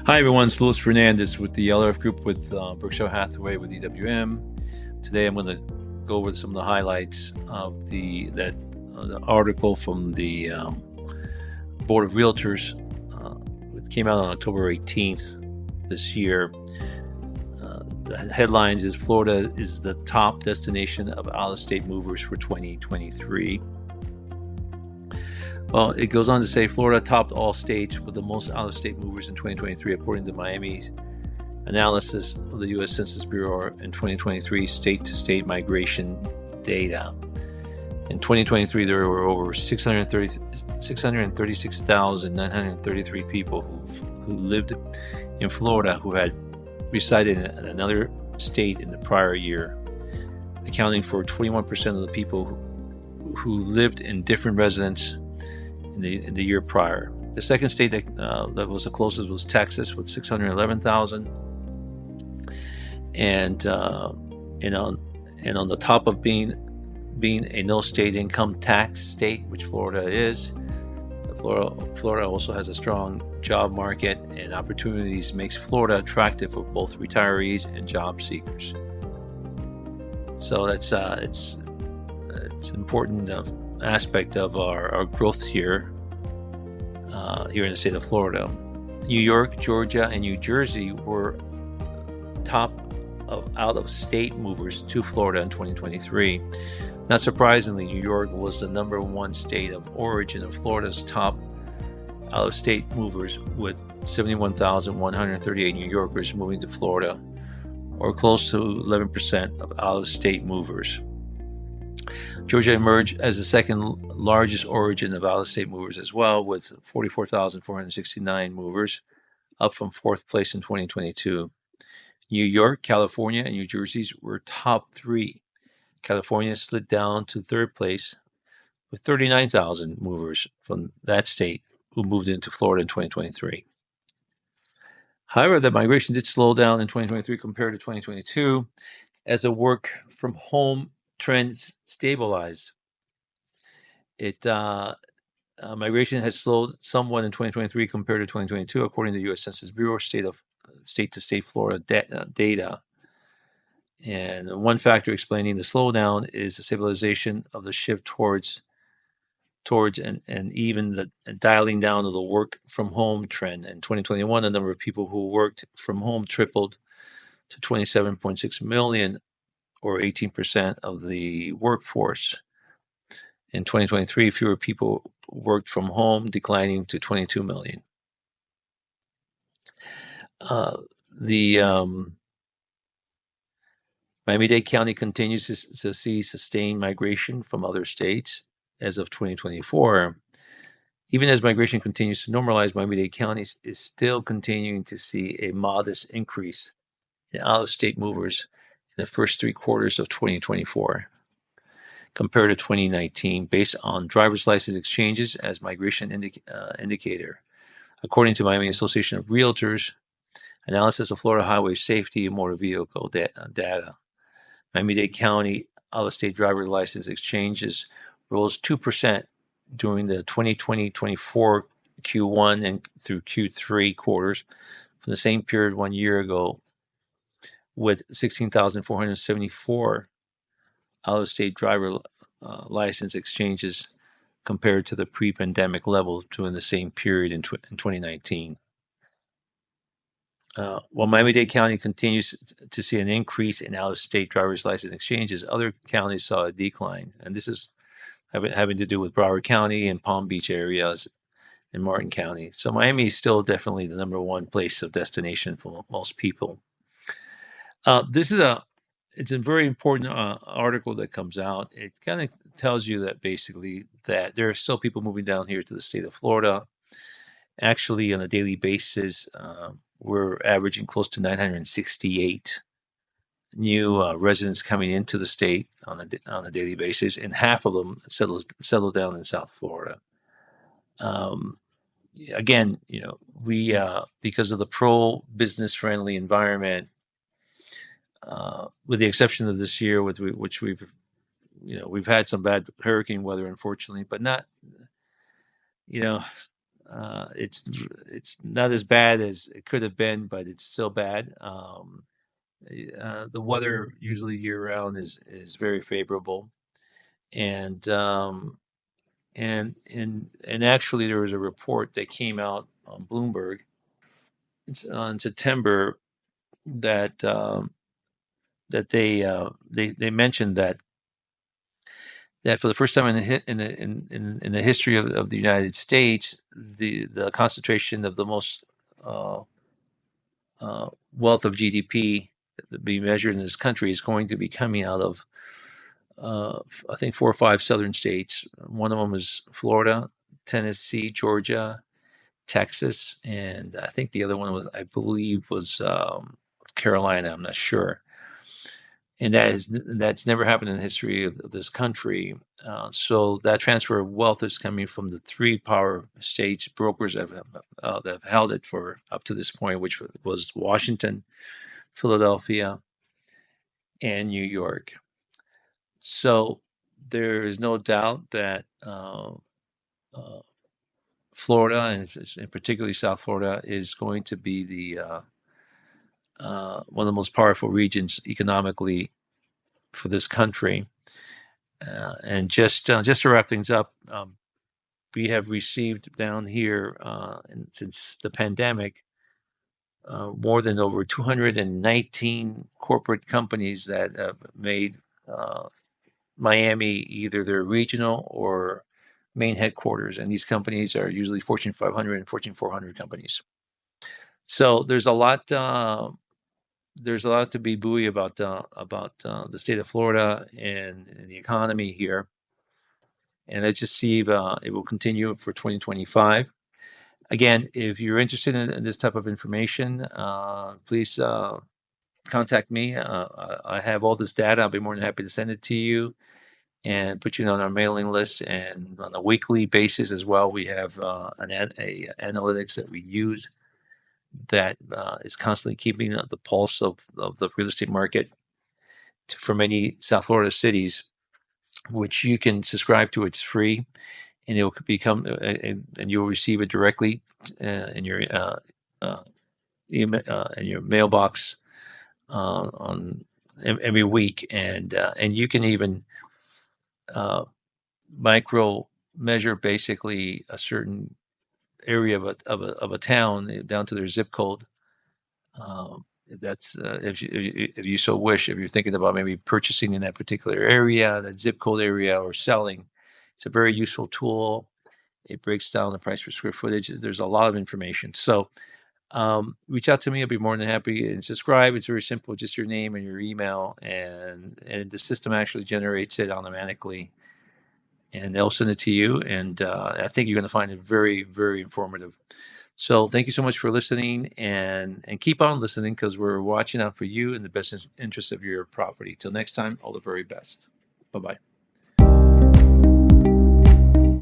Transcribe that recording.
Hi everyone, it's Luis Fernandez with the LRF Group with Berkshire Hathaway with EWM. Today I'm going to go over some of the highlights of the article from the Board of Realtors. It came out on October 18th this year. The headlines is Florida is the top destination of out-of-state movers for 2023. Well, it goes on to say Florida topped all states with the most out-of-state movers in 2023, according to Miami's analysis of the US Census Bureau in 2023 state-to-state migration data. In 2023, there were over 636,933 people who lived in Florida who had resided in another state in the prior year, accounting for 21% of the people who lived in different residents in the year prior. The second state that was the closest was Texas with 611,000, and on the top of being a no state income tax state, which Florida is, Florida also has a strong job market, and opportunities makes Florida attractive for both retirees and job seekers. So that's it's an important aspect of our growth here in the state of Florida. New York, Georgia, and New Jersey were top of out-of-state movers to Florida in 2023. Not surprisingly, New York was the number one state of origin of Florida's top out-of-state movers, with 71,138 New Yorkers moving to Florida, or close to 11% of out-of-state movers. Georgia emerged as the second largest origin of out-of-state movers as well, with 44,469 movers, up from fourth place in 2022. New York, California, and New Jersey were top three. California slid down to third place with 39,000 movers from that state who moved into Florida in 2023. However, the migration did slow down in 2023 compared to 2022 as the work from home trends stabilized. Migration has slowed somewhat in 2023 compared to 2022, according to the US Census Bureau state-to-state Florida data. And one factor explaining the slowdown is the stabilization of the shift towards and even the dialing down of the work from home trend. In 2021, the number of people who worked from home tripled to 27.6 million, or 18% of the workforce. In 2023, fewer people worked from home, declining to 22 million. Miami-Dade County continues to see sustained migration from other states as of 2024. Even as migration continues to normalize, Miami-Dade County is still continuing to see a modest increase in out-of-state movers in the first 3 quarters of 2024 compared to 2019, based on driver's license exchanges as migration indicator. According to Miami Association of Realtors, analysis of Florida highway safety and motor vehicle data, Miami-Dade County out-of-state driver's license exchanges rose 2% during the 2020-24 Q1 and through Q3 quarters from the same period 1 year ago, with 16,474 out-of-state driver license exchanges compared to the pre-pandemic level during the same period in 2019. While Miami-Dade County continues to see an increase in out-of-state driver's license exchanges, other counties saw a decline, and this is having to do with Broward County and Palm Beach areas and Martin County. So Miami is still definitely the number one place of destination for most people. It's a very important article that comes out. It kind of tells you that basically that there are still people moving down here to the state of Florida. Actually, on a daily basis, we're averaging close to 968 new residents coming into the state on a daily basis, and half of them settle down in South Florida. Again, we because of the pro-business friendly environment, with the exception of this year, which we've had some bad hurricane weather, unfortunately, but not, it's not as bad as it could have been, but it's still bad. The weather usually year round is very favorable, and and actually there was a report that came out on Bloomberg in September that that they mentioned that for the first time in in the history of the United States, the concentration of the most uh, wealth of GDP that be measured in this country is going to be coming out of I think 4 or 5 southern states. One of them is Florida, Tennessee, Georgia, Texas, and I think the other one was, I believe, was Carolina. I'm not sure. And that's never happened in the history of this country. So that transfer of wealth is coming from the 3 power states. Brokers that have held it for up to this point, which was Washington, Philadelphia, and New York. So there is no doubt that Florida, and particularly South Florida, is going to be the one of the most powerful regions economically for this country. And just to wrap things up, we have received down here since the pandemic more than over 219 corporate companies that have made Miami either their regional or main headquarters, and these companies are usually Fortune 500 and Fortune 400 companies. So there's a lot. There's a lot to be buoy about the state of Florida and the economy here, and I just see it will continue for 2025. Again, if you're interested in this type of information, please contact me. I have all this data. I'll be more than happy to send it to you and put you on our mailing list. And on a weekly basis as well, we have a analytics that we use that is constantly keeping the pulse of the real estate market for many South Florida cities, which you can subscribe to. It's free, and it will become and you'll receive it directly in your email, in your mailbox on every week, and you can even micro measure basically a certain area of a town down to their zip code. If that's if you so wish, if you're thinking about maybe purchasing in that particular area, that zip code area, or selling, it's a very useful tool. It breaks down the price per square footage. There's a lot of information. So reach out to me. I'll be more than happy, and subscribe. It's very simple, just your name and your email, and the system actually generates it automatically, and they'll send it to you. And I think you're going to find it very, very informative. So thank you so much for listening, and keep on listening, because we're watching out for you in the best interest of your property. Till next time, all the very best. Bye-bye.